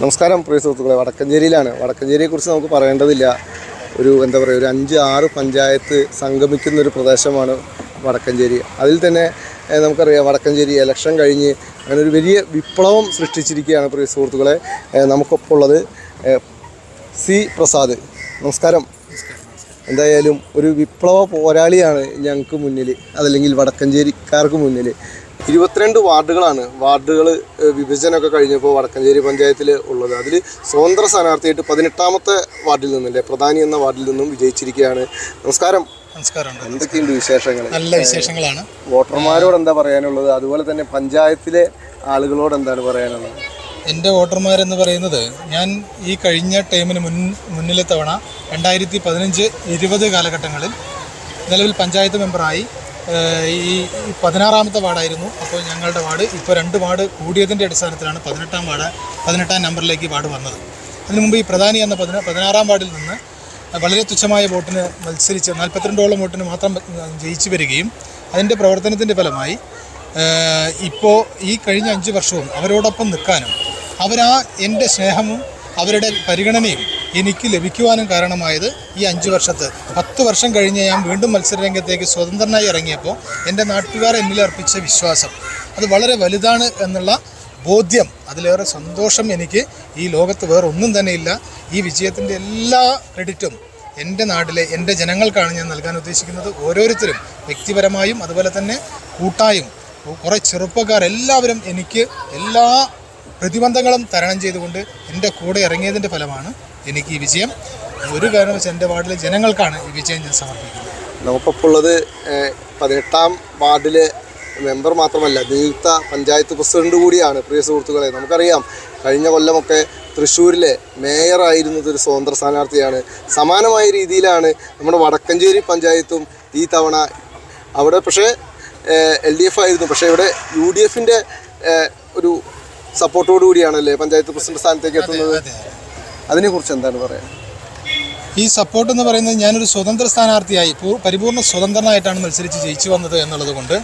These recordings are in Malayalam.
നമസ്കാരം പ്രിയ സുഹൃത്തുക്കളെ, വടക്കഞ്ചേരിയിലാണ്. വടക്കഞ്ചേരിയെക്കുറിച്ച് നമുക്ക് പറയേണ്ടതില്ല. ഒരു എന്താ പറയുക, ഒരു 5-6 പഞ്ചായത്ത് സംഗമിക്കുന്നൊരു പ്രദേശമാണ് വടക്കഞ്ചേരി. അതിൽ തന്നെ നമുക്കറിയാം, വടക്കഞ്ചേരി ഇലക്ഷൻ കഴിഞ്ഞ് അങ്ങനെ ഒരു വലിയ വിപ്ലവം സൃഷ്ടിച്ചിരിക്കുകയാണ്. പ്രിയ സുഹൃത്തുക്കളെ, നമുക്കൊപ്പം ഉള്ളത് സി പ്രസാദ്. നമസ്കാരം. എന്തായാലും ഒരു വിപ്ലവ പോരാളിയാണ് ഞങ്ങൾക്ക് മുന്നിൽ, അതല്ലെങ്കിൽ വടക്കഞ്ചേരിക്കാർക്ക് മുന്നിൽ. 22 വാർഡുകളാണ്. വാർഡുകൾ വിഭജനമൊക്കെ കഴിഞ്ഞപ്പോൾ വടക്കഞ്ചേരി പഞ്ചായത്തിൽ ഉള്ളത്. അതിൽ സ്വതന്ത്ര സ്ഥാനാർത്ഥിയായിട്ട് 18ാമത്തെ വാർഡിൽ നിന്നല്ലേ, പ്രധാനി എന്ന വാർഡിൽ നിന്നും വിജയിച്ചിരിക്കുകയാണ്. നമസ്കാരം. നമസ്കാരം. എന്തൊക്കെയുണ്ട് വിശേഷങ്ങൾ? നല്ല വിശേഷങ്ങളാണ്. വോട്ടർമാരോട് എന്താ പറയാനുള്ളത്? അതുപോലെ തന്നെ പഞ്ചായത്തിലെ ആളുകളോട് എന്താണ് പറയാനുള്ളത്? എൻ്റെ വോട്ടർമാരെന്ന് പറയുന്നത്, ഞാൻ ഈ കഴിഞ്ഞ ടൈമിന് മുന്നിലെ തവണ 2015-20 കാലഘട്ടങ്ങളിൽ നിലവിൽ പഞ്ചായത്ത് മെമ്പറായി. ഈ 16ാമത്തെ വാർഡായിരുന്നു. അപ്പോൾ ഞങ്ങളുടെ വാർഡ് ഇപ്പോൾ 2 വാർഡ് കൂടിയതിൻ്റെ അടിസ്ഥാനത്തിലാണ് 18ാം നമ്പറിലേക്ക് വാർഡ് വന്നത്. അതിനു മുമ്പ് ഈ പ്രധാനി എന്ന 16ാം വാർഡിൽ നിന്ന് വളരെ തുച്ഛമായ വോട്ടിന് മത്സരിച്ച് 42ഓളം വോട്ടിന് മാത്രം ജയിച്ചു വരികയും അതിൻ്റെ പ്രവർത്തനത്തിൻ്റെ ഫലമായി ഇപ്പോൾ ഈ കഴിഞ്ഞ 5 വർഷവും അവരോടൊപ്പം നിൽക്കാനും എൻ്റെ സ്നേഹവും അവരുടെ പരിഗണനയും എനിക്ക് ലഭിക്കുവാനും കാരണമായത് ഈ 5 വർഷത്ത് 10 വർഷം കഴിഞ്ഞ് ഞാൻ വീണ്ടും മത്സരരംഗത്തേക്ക് സ്വതന്ത്രനായി ഇറങ്ങിയപ്പോൾ എൻ്റെ നാട്ടുകാർ എന്നിൽ അർപ്പിച്ച വിശ്വാസം അത് വളരെ വലുതാണ് എന്നുള്ള ബോധ്യം, അതിലേറെ സന്തോഷം എനിക്ക് ഈ ലോകത്ത് വേറെ ഒന്നും തന്നെയില്ല. ഈ വിജയത്തിൻ്റെ എല്ലാ ക്രെഡിറ്റും എൻ്റെ നാട്ടിലെ എൻ്റെ ജനങ്ങൾക്കാണ് ഞാൻ നൽകാൻ ഉദ്ദേശിക്കുന്നത്. ഓരോരുത്തരും വ്യക്തിപരമായും അതുപോലെ തന്നെ കൂട്ടായും കുറേ ചെറുപ്പക്കാരെല്ലാവരും എനിക്ക് എല്ലാ പ്രതിബന്ധങ്ങളും തരണം ചെയ്തുകൊണ്ട് എൻ്റെ കൂടെ ഇറങ്ങിയതിൻ്റെ ഫലമാണ് എനിക്ക് ഈ വിജയം. ഒരു കാരണം വെച്ചാൽ എൻ്റെ വാർഡിലെ ജനങ്ങൾക്കാണ് ഈ വിജയം ഞാൻ സമർപ്പിക്കുന്നത്. നമുക്കിപ്പോൾ ഉള്ളത് 18ാം വാർഡിലെ മെമ്പർ മാത്രമല്ല, നിയുക്ത പഞ്ചായത്ത് പ്രസിഡന്റ് കൂടിയാണ്. പ്രിയ സുഹൃത്തുക്കളെ, നമുക്കറിയാം, കഴിഞ്ഞ കൊല്ലമൊക്കെ തൃശ്ശൂരിലെ മേയറായിരുന്നത് ഒരു സ്വതന്ത്ര സ്ഥാനാർത്ഥിയാണ്. സമാനമായ രീതിയിലാണ് നമ്മുടെ വടക്കഞ്ചേരി പഞ്ചായത്തും ഈ തവണ. അവിടെ പക്ഷേ LDF ആയിരുന്നു, പക്ഷേ ഇവിടെ UDFൻ്റെ ഒരു സപ്പോർട്ടോടു കൂടിയാണല്ലേ പഞ്ചായത്ത് പ്രസിഡന്റ് സ്ഥാനത്തേക്ക് എത്തുന്നത്. അതിനെക്കുറിച്ച് എന്താണ് പറയുക? ഈ സപ്പോർട്ട് എന്ന് പറയുന്നത്, ഞാനൊരു സ്വതന്ത്ര സ്ഥാനാർത്ഥിയായി പരിപൂർണ്ണ സ്വതന്ത്രനായിട്ടാണ് മത്സരിച്ച് ജയിച്ചു വന്നത് എന്നുള്ളത് കൊണ്ട്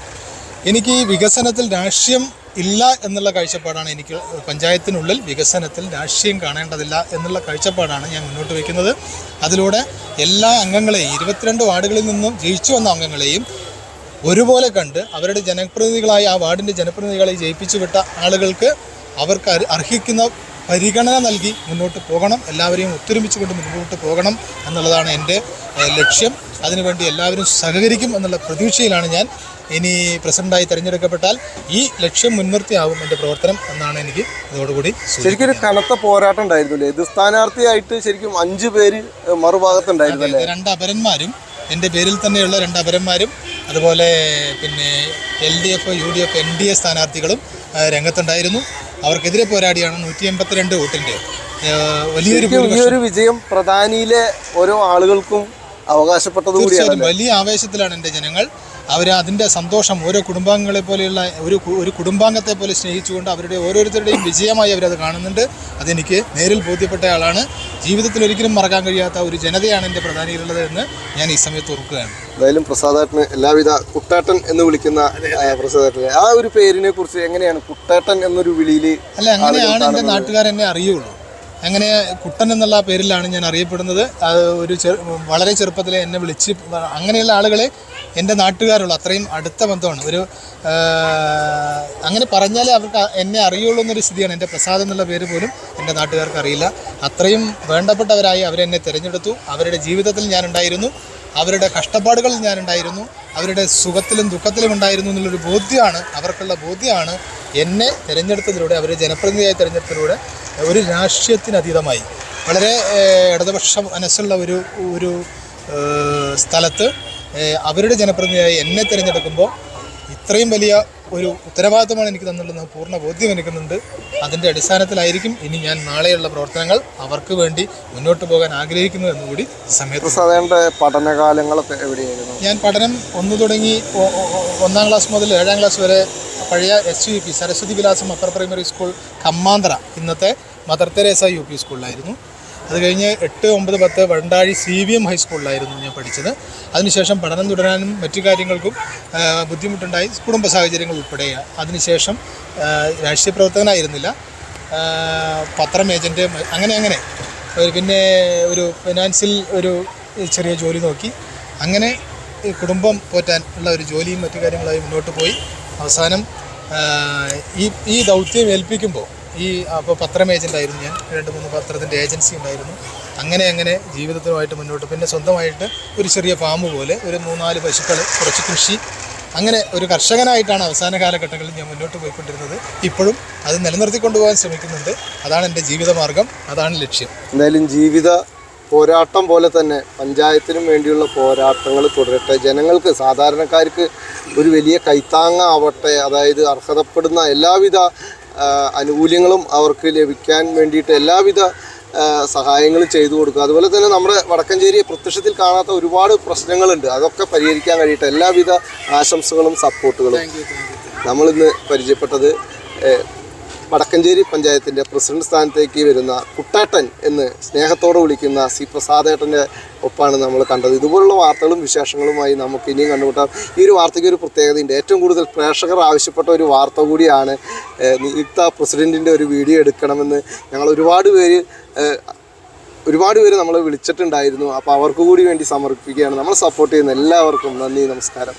എനിക്ക് ഈ വികസനത്തിൽ രാഷ്ട്രീയം ഇല്ല എന്നുള്ള കാഴ്ചപ്പാടാണ്. എനിക്ക് പഞ്ചായത്തിനുള്ളിൽ വികസനത്തിൽ രാഷ്ട്രീയം കാണേണ്ടതില്ല എന്നുള്ള കാഴ്ചപ്പാടാണ് ഞാൻ മുന്നോട്ട് വയ്ക്കുന്നത്. അതിലൂടെ എല്ലാ അംഗങ്ങളെയും 22 വാർഡുകളിൽ നിന്നും ജയിച്ചു വന്ന അംഗങ്ങളെയും ഒരുപോലെ കണ്ട് അവരുടെ ജനപ്രതിനിധികളായി ആ വാർഡിൻ്റെ ജനപ്രതിനിധികളെ ജയിപ്പിച്ചു വിട്ട ആളുകൾക്ക് അവർക്ക് അർഹിക്കുന്ന പരിഗണന നൽകി മുന്നോട്ട് പോകണം. എല്ലാവരെയും ഒത്തൊരുമിച്ചുകൊണ്ട് മുന്നോട്ട് പോകണം എന്നുള്ളതാണ് എൻ്റെ ലക്ഷ്യം. അതിനുവേണ്ടി എല്ലാവരും സഹകരിക്കും എന്നുള്ള പ്രതീക്ഷയിലാണ് ഞാൻ. ഇനി പ്രസിഡൻ്റായി തിരഞ്ഞെടുക്കപ്പെട്ടാൽ ഈ ലക്ഷ്യം മുൻനിർത്തിയാവും എൻ്റെ പ്രവർത്തനം എന്നാണ് എനിക്ക് ഇതോടുകൂടി. ശരിക്കും ഒരു കനത്ത പോരാട്ടം ഉണ്ടായിരുന്നില്ലേ? ഇത് സ്ഥാനാർത്ഥിയായിട്ട് ശരിക്കും 5 പേര് മറുഭാഗത്തുണ്ടായിരുന്നു. 2 അപരന്മാരും എൻ്റെ പേരിൽ തന്നെയുള്ള 2 അപരന്മാരും അതുപോലെ പിന്നെ LDF, UDF, NDA സ്ഥാനാർത്ഥികളും രംഗത്തുണ്ടായിരുന്നു. അവർക്കെതിരെ പോരാടിയാണ് 182 വോട്ടിൻ്റെ വലിയൊരു വിജയം പ്രധാനിയിലെ ഓരോ ആളുകൾക്കും അവകാശപ്പെട്ടത് കൂടിയാണ്. വലിയ ആവേശത്തിലാണ് എൻ്റെ ജനങ്ങൾ. അതിൻ്റെ സന്തോഷം ഓരോ കുടുംബാംഗങ്ങളെ പോലെയുള്ള ഒരു കുടുംബാംഗത്തെ പോലെ സ്നേഹിച്ചുകൊണ്ട് അവരുടെ ഓരോരുത്തരുടെയും വിജയമായി അവരത് കാണുന്നുണ്ട്. അതെനിക്ക് നേരിൽ ബോധ്യപ്പെട്ട ആളാണ്. ജീവിതത്തിൽ ഒരിക്കലും മറക്കാൻ കഴിയാത്ത ഒരു ജനതയാണ് എൻ്റെ പ്രധാനിയിലുള്ളത് എന്ന് ഞാൻ ഈ സമയത്ത് ഓർക്കുകയാണ്. എന്തായാലും പ്രസാദേട്ടന് എല്ലാവിധ, കുട്ടേട്ടൻ എന്ന് വിളിക്കുന്ന പ്രസാദേട്ടന് ആ ഒരു പേരിനെ കുറിച്ച് എങ്ങനെയാണ് കുട്ടേട്ടൻ എന്നൊരു വിളിയിൽ? അല്ല, അങ്ങനെയാണ് എൻ്റെ നാട്ടുകാർ എന്നെ അറിയുള്ളൂ. അങ്ങനെ കുട്ടൻ എന്നുള്ള പേരിലാണ് ഞാൻ അറിയപ്പെടുന്നത്. അത് വളരെ ചെറുപ്പത്തിലെ എന്നെ വിളിച്ച് അങ്ങനെയുള്ള ആളുകളെ എൻ്റെ നാട്ടുകാരുള്ള അത്രയും അടുത്ത ബന്ധമാണ്. അങ്ങനെ പറഞ്ഞാലേ അവർക്ക് എന്നെ അറിയുള്ളൂ എന്നൊരു സ്ഥിതിയാണ്. എൻ്റെ പ്രസാദ് എന്നുള്ള പേര് പോലും എൻ്റെ നാട്ടുകാർക്ക് അറിയില്ല. അത്രയും വേണ്ടപ്പെട്ടവരായി അവരെന്നെ തിരഞ്ഞെടുത്തു. അവരുടെ ജീവിതത്തിൽ ഞാനുണ്ടായിരുന്നു, അവരുടെ കഷ്ടപ്പാടുകളിൽ ഞാനുണ്ടായിരുന്നു, അവരുടെ സുഖത്തിലും ദുഃഖത്തിലും ഉണ്ടായിരുന്നു എന്നുള്ളൊരു ബോധ്യമാണ്, അവർക്കുള്ള ബോധ്യമാണ് എന്നെ തിരഞ്ഞെടുത്തതിലൂടെ, അവരെ ജനപ്രതിനിധിയായി തിരഞ്ഞെടുത്തതിലൂടെ ഒരു രാഷ്ട്രീയത്തിനതീതമായി വളരെ ഇടതുപക്ഷ മനസ്സുള്ള ഒരു സ്ഥലത്ത് അവരുടെ ജനപ്രതിനിധിയായി എന്നെ തിരഞ്ഞെടുക്കുമ്പോൾ ഇത്രയും വലിയ ഒരു ഉത്തരവാദിത്തമാണ് എനിക്ക് തന്നിട്ടുള്ളത് പൂർണ്ണ ബോധ്യം എനിക്കുന്നുണ്ട്. അതിൻ്റെ അടിസ്ഥാനത്തിലായിരിക്കും ഇനി ഞാൻ നാളെയുള്ള പ്രവർത്തനങ്ങൾ അവർക്ക് വേണ്ടി മുന്നോട്ട് പോകാൻ ആഗ്രഹിക്കുന്നു എന്നുകൂടി സമയത്ത്. പഠനകാലങ്ങളൊക്കെ എവിടെയായിരുന്നു? ഞാൻ പഠനം 1 തുടങ്ങി 1ാം ക്ലാസ് മുതൽ 7ാം ക്ലാസ് വരെ പഴയ SUP സരസ്വതി വിലാസം അപ്പർ പ്രൈമറി സ്കൂൾ കമ്മാന്തറ, ഇന്നത്തെ മദർ തെരേസ UP സ്കൂളിലായിരുന്നു. അത് കഴിഞ്ഞ് 8, 9, 10 വണ്ടാഴി CVM ഹൈസ്കൂളിലായിരുന്നു ഞാൻ പഠിച്ചത്. അതിനുശേഷം പഠനം തുടരാനും മറ്റു കാര്യങ്ങൾക്കും ബുദ്ധിമുട്ടുണ്ടായി, കുടുംബ സാഹചര്യങ്ങൾ ഉൾപ്പെടെ. അതിനുശേഷം രാഷ്ട്രീയ പ്രവർത്തകനായിരുന്നില്ല, പത്രം ഏജൻറ്റ്, അങ്ങനെ പിന്നെ ഒരു ഫിനാൻസിൽ ഒരു ചെറിയ ജോലി നോക്കി, അങ്ങനെ ഈ കുടുംബം പോറ്റാൻ ഉള്ള ഒരു ജോലിയും മറ്റു കാര്യങ്ങളായി മുന്നോട്ട് പോയി. അവസാനം ഈ ദൗത്യം ഏൽപ്പിക്കുമ്പോൾ അപ്പോൾ പത്രം ഏജൻ്റായിരുന്നു ഞാൻ, 2-3 പത്രത്തിൻ്റെ ഏജൻസി ഉണ്ടായിരുന്നു. അങ്ങനെ ജീവിതത്തിനുമായിട്ട് മുന്നോട്ട്, പിന്നെ സ്വന്തമായിട്ട് ഒരു ചെറിയ ഫാം പോലെ ഒരു 3-4 പശുക്കൾ, കുറച്ച് കൃഷി, അങ്ങനെ ഒരു കർഷകനായിട്ടാണ് അവസാന കാലഘട്ടങ്ങളിൽ ഞാൻ മുന്നോട്ട് പോയിക്കൊണ്ടിരുന്നത്. ഇപ്പോഴും അത് നിലനിർത്തിക്കൊണ്ടുപോകാൻ ശ്രമിക്കുന്നുണ്ട്. അതാണ് എൻ്റെ ജീവിതമാർഗം, അതാണ് ലക്ഷ്യം. എന്തായാലും ജീവിത പോരാട്ടം പോലെ തന്നെ പഞ്ചായത്തിനും വേണ്ടിയുള്ള പോരാട്ടങ്ങൾ തുടരട്ടെ. ജനങ്ങൾക്ക്, സാധാരണക്കാർക്ക് ഒരു വലിയ കൈത്താങ്ങാവട്ടെ. അതായത് അർഹതപ്പെടുന്ന എല്ലാവിധ ആനുകൂല്യങ്ങളും അവർക്ക് ലഭിക്കാൻ വേണ്ടിയിട്ട് എല്ലാവിധ സഹായങ്ങളും ചെയ്തു കൊടുക്കുക. അതുപോലെ തന്നെ നമ്മുടെ വടക്കഞ്ചേരിയെ പ്രത്യക്ഷത്തിൽ കാണാത്ത ഒരുപാട് പ്രശ്നങ്ങളുണ്ട്, അതൊക്കെ പരിഹരിക്കാൻ കഴിയട്ടെ. എല്ലാവിധ ആശംസകളും സപ്പോർട്ടുകളും. നമ്മളിന്ന് പരിചയപ്പെട്ടത് വടക്കഞ്ചേരി പഞ്ചായത്തിൻ്റെ പ്രസിഡന്റ് സ്ഥാനത്തേക്ക് വരുന്ന കുട്ടാട്ടൻ എന്ന് സ്നേഹത്തോടെ വിളിക്കുന്ന സി പ്രസാദേട്ടൻ്റെ ഒപ്പാണ് നമ്മൾ കണ്ടത്. ഇതുപോലുള്ള വാർത്തകളും വിശേഷങ്ങളുമായി നമുക്ക് ഇനിയും കണ്ടുമുട്ടാം. ഈ ഒരു വാർത്തയ്ക്ക് ഒരു പ്രത്യേകതയുണ്ട്. ഏറ്റവും കൂടുതൽ പ്രേക്ഷകർ ആവശ്യപ്പെട്ട ഒരു വാർത്ത കൂടിയാണ്. നിയുക്ത പ്രസിഡൻറ്റിൻ്റെ ഒരു വീഡിയോ എടുക്കണമെന്ന് ഞങ്ങൾ ഒരുപാട് പേര് നമ്മളെ വിളിച്ചിട്ടുണ്ടായിരുന്നു. അപ്പോൾ അവർക്ക് കൂടി വേണ്ടി സമർപ്പിക്കുകയാണ്. നമ്മൾ സപ്പോർട്ട് ചെയ്യുന്ന എല്ലാവർക്കും നന്ദി, നമസ്കാരം.